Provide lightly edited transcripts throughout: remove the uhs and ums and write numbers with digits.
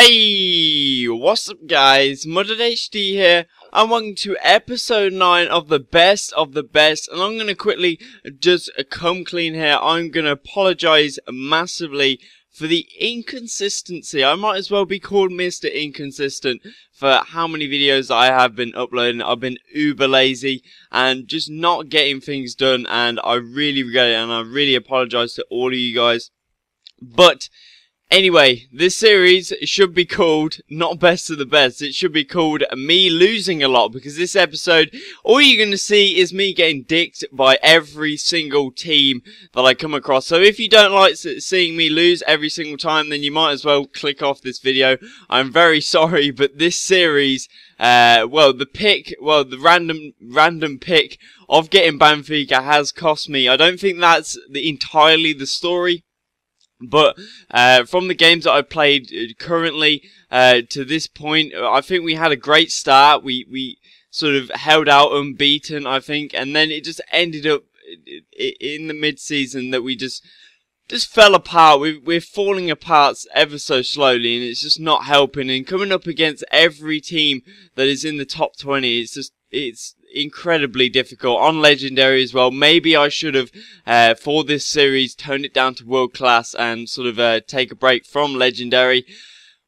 Hey, what's up guys, Mudded HD here, and welcome to episode 9 of the best of the best, and I'm going to quickly just come clean here. I'm going to apologise massively for the inconsistency. I might as well be called Mr. Inconsistent for how many videos I have been uploading. I've been uber lazy and just not getting things done, and I really regret it, and I really apologise to all of you guys. But anyway, this series should be called not best of the best. It should be called me losing a lot, because this episode, all you're going to see is me getting dicked by every single team that I come across. So if you don't like seeing me lose every single time, then you might as well click off this video. I'm very sorry, but this series, the random pick of getting banned FIFA has cost me. I don't think that's entirely the story. But from the games that I've played currently to this point, I think we had a great start. We sort of held out unbeaten, I think, and then it just ended up in the mid-season that we just fell apart. We're falling apart ever so slowly, and it's just not helping. And coming up against every team that is in the top 20, it's incredibly difficult on Legendary as well. Maybe I should have, for this series, toned it down to World Class and sort of take a break from Legendary.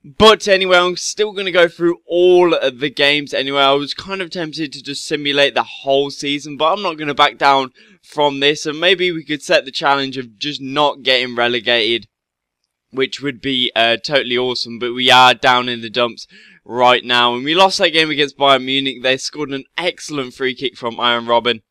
But anyway, I'm still going to go through all of the games anyway. I was kind of tempted to just simulate the whole season, but I'm not going to back down from this. And maybe we could set the challenge of just not getting relegated, which would be totally awesome. But we are down in the dumps right now, and we lost that game against Bayern Munich. They scored an excellent free kick from Iron Robin,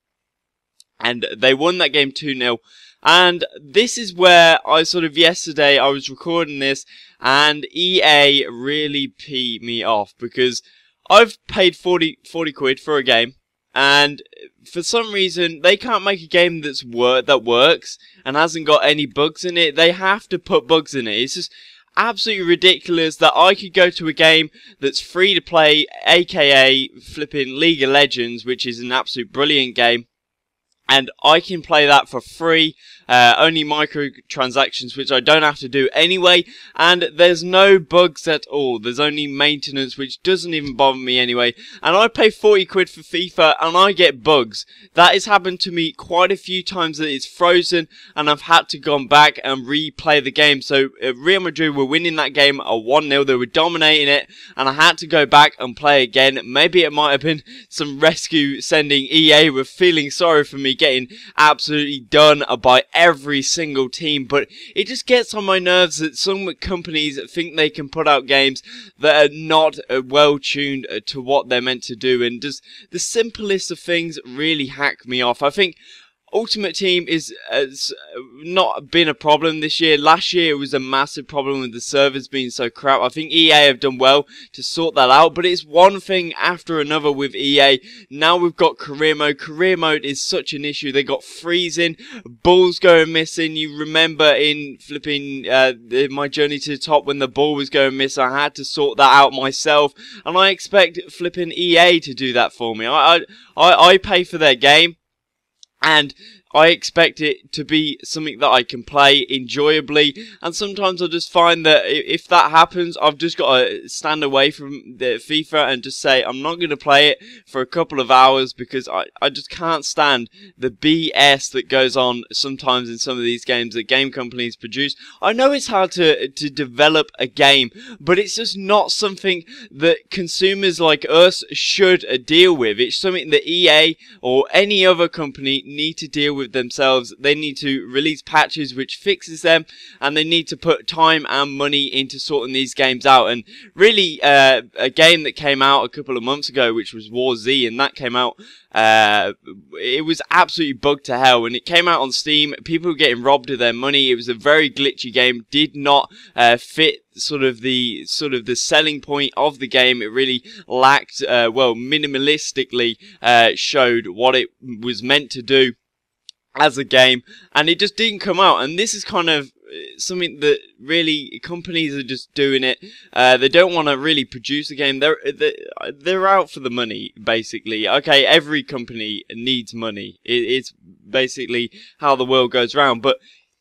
and they won that game 2-0. And this is where yesterday I was recording this, and EA really peed me off, because I've paid 40 quid for a game, and for some reason they can't make a game that works and hasn't got any bugs in it. They have to put bugs in it. It's just absolutely ridiculous that I could go to a game that's free to play, aka flipping League of Legends, which is an absolute brilliant game, and I can play that for free, only microtransactions, which I don't have to do anyway, and there's no bugs at all. There's only maintenance, which doesn't even bother me anyway, and I pay 40 quid for FIFA, and I get bugs. That has happened to me quite a few times, that it's frozen, and I've had to go back and replay the game. So Real Madrid were winning that game 1-0, they were dominating it, and I had to go back and play again. Maybe it might have been some rescue sending. EA were feeling sorry for me getting absolutely done by every single team, but it just gets on my nerves that some companies think they can put out games that are not well tuned to what they're meant to do, and just the simplest of things really hack me off. I think Ultimate Team has not been a problem this year. Last year it was a massive problem with the servers being so crap. I think EA have done well to sort that out, but it's one thing after another with EA. Now we've got career mode. Career mode is such an issue. They got freezing, balls going missing. You remember in flipping my journey to the top, when the ball was going missing, I had to sort that out myself, and I expect flipping EA to do that for me. I pay for their game, and I expect it to be something that I can play enjoyably, and sometimes I just find that if that happens, I've just got to stand away from the FIFA and just say I'm not going to play it for a couple of hours, because I just can't stand the BS that goes on sometimes in some of these games that game companies produce. I know it's hard to develop a game, but it's just not something that consumers like us should deal with. It's something that EA or any other company need to deal with themselves. They need to release patches which fixes them, and they need to put time and money into sorting these games out. And really, a game that came out a couple of months ago, which was War Z, and that came out, it was absolutely bugged to hell. When it came out on Steam, people were getting robbed of their money. It was a very glitchy game, did not fit sort of the selling point of the game. It really lacked, minimalistically showed what it was meant to do as a game, and it just didn't come out. And this is kind of something that really companies are just doing it. They don't want to really produce a game. They're out for the money, basically. Okay, every company needs money. It's basically how the world goes round, but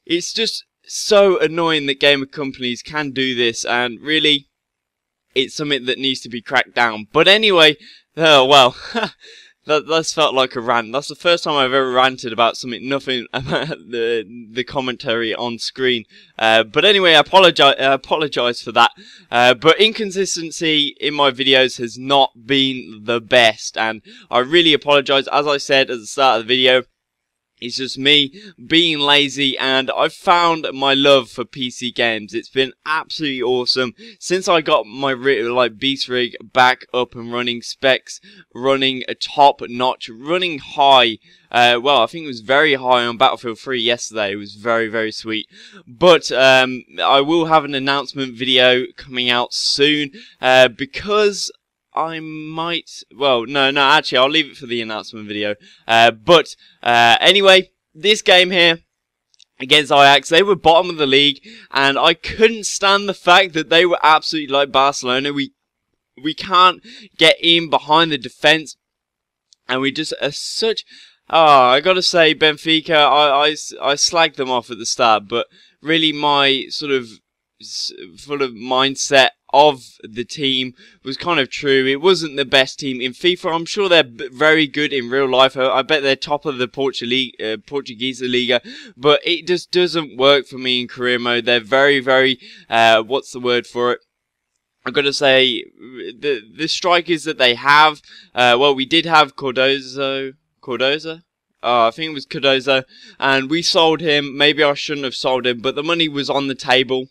it's just so annoying that gamer companies can do this, and really it's something that needs to be cracked down. But anyway, well, that's felt like a rant. That's the first time I've ever ranted about something, nothing about the commentary on screen. But anyway, I apologize for that. But inconsistency in my videos has not been the best, and I really apologize. As I said at the start of the video, it's just me being lazy, and I've found my love for PC games. It's been absolutely awesome since I got my beast rig back up and running, specs running top notch, running high. Well, I think it was very high on Battlefield 3 yesterday. It was very, very sweet. But I will have an announcement video coming out soon because I might, well, no, actually, I'll leave it for the announcement video. But anyway, this game here against Ajax, they were bottom of the league, and I couldn't stand the fact that they were absolutely like Barcelona. We can't get in behind the defense, and we just are such. I gotta say, Benfica, I slagged them off at the start, but really my sort of mindset of the team was kind of true. It wasn't the best team in FIFA. I'm sure they're very good in real life. I bet they're top of the Portuguese Liga, but it just doesn't work for me in career mode. They're very, very, what's the word for it? I've got to say, the strikers that they have, well, we did have Cardozo? I think it was Cardozo, and we sold him. Maybe I shouldn't have sold him, but the money was on the table,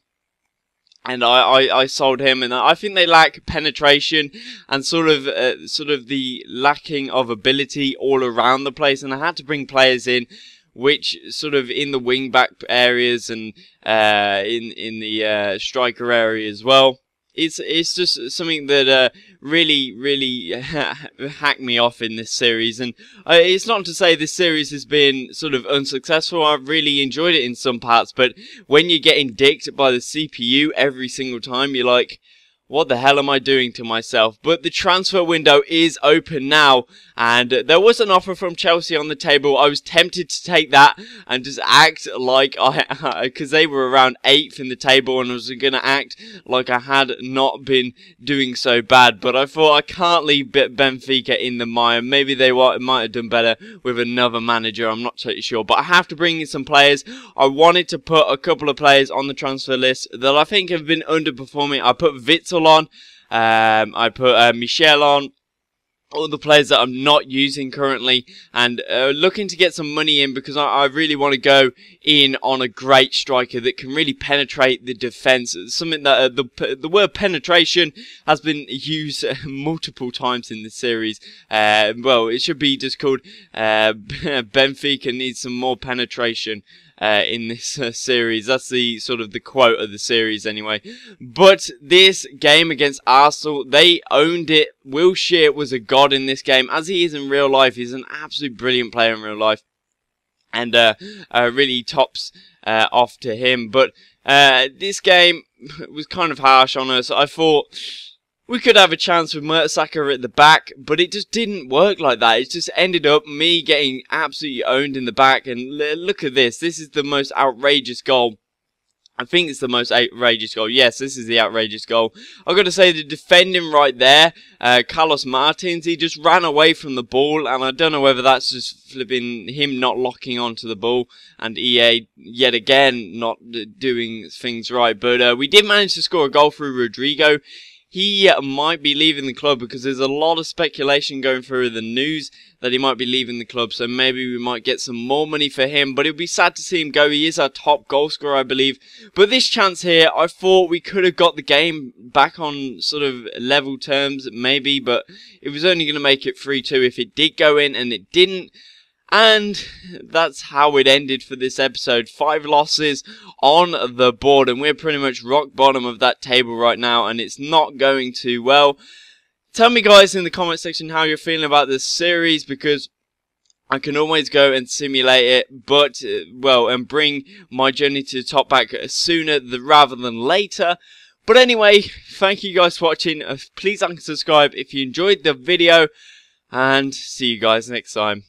and I sold him, and I think they lack penetration and sort of the lacking of ability all around the place, and I had to bring players in which sort of in the wing back areas and in the striker area as well. It's just something that really hacked me off in this series, and it's not to say this series has been sort of unsuccessful. I've really enjoyed it in some parts, but when you're getting dicked by the CPU every single time, you're like, what the hell am I doing to myself? But the transfer window is open now, and there was an offer from Chelsea on the table. I was tempted to take that and just act like because they were around 8th in the table, and I was going to act like I had not been doing so bad. But I thought I can't leave Benfica in the mire. Maybe they might have done better with another manager. I'm not totally sure. But I have to bring in some players. I wanted to put a couple of players on the transfer list that I think have been underperforming. I put Witsel on, I put Michel on, all the players that I'm not using currently, and looking to get some money in because I really want to go in on a great striker that can really penetrate the defence. Something that the word penetration has been used multiple times in this series. Well, it should be just called Benfica needs some more penetration in this series. That's the sort of the quote of the series anyway. But this game against Arsenal, they owned it. Wilshere was a god in this game, as he is in real life. He's an absolute brilliant player in real life, and really tops off to him. But this game was kind of harsh on us. I thought we could have a chance with Mertesacker at the back, but it just didn't work like that. It just ended up me getting absolutely owned in the back. And look at this. This is the most outrageous goal. I think it's the most outrageous goal. Yes, this is the outrageous goal. I've got to say, the defending right there, Carlos Martins, he just ran away from the ball, and I don't know whether that's just flipping him not locking onto the ball, and EA yet again not doing things right. But we did manage to score a goal through Rodrigo. He might be leaving the club because there's a lot of speculation going through the news that he might be leaving the club. So maybe we might get some more money for him. But it would be sad to see him go. He is our top goal scorer, I believe. But this chance here, I thought we could have got the game back on sort of level terms, maybe. But it was only going to make it 3-2 if it did go in, and it didn't. And that's how it ended for this episode. 5 losses on the board, and we're pretty much rock bottom of that table right now, and it's not going too well. Tell me, guys, in the comment section how you're feeling about this series, because I can always go and simulate it, but, well, and bring my journey to the top back sooner rather than later. But anyway, thank you guys for watching. Please like and subscribe if you enjoyed the video, and see you guys next time.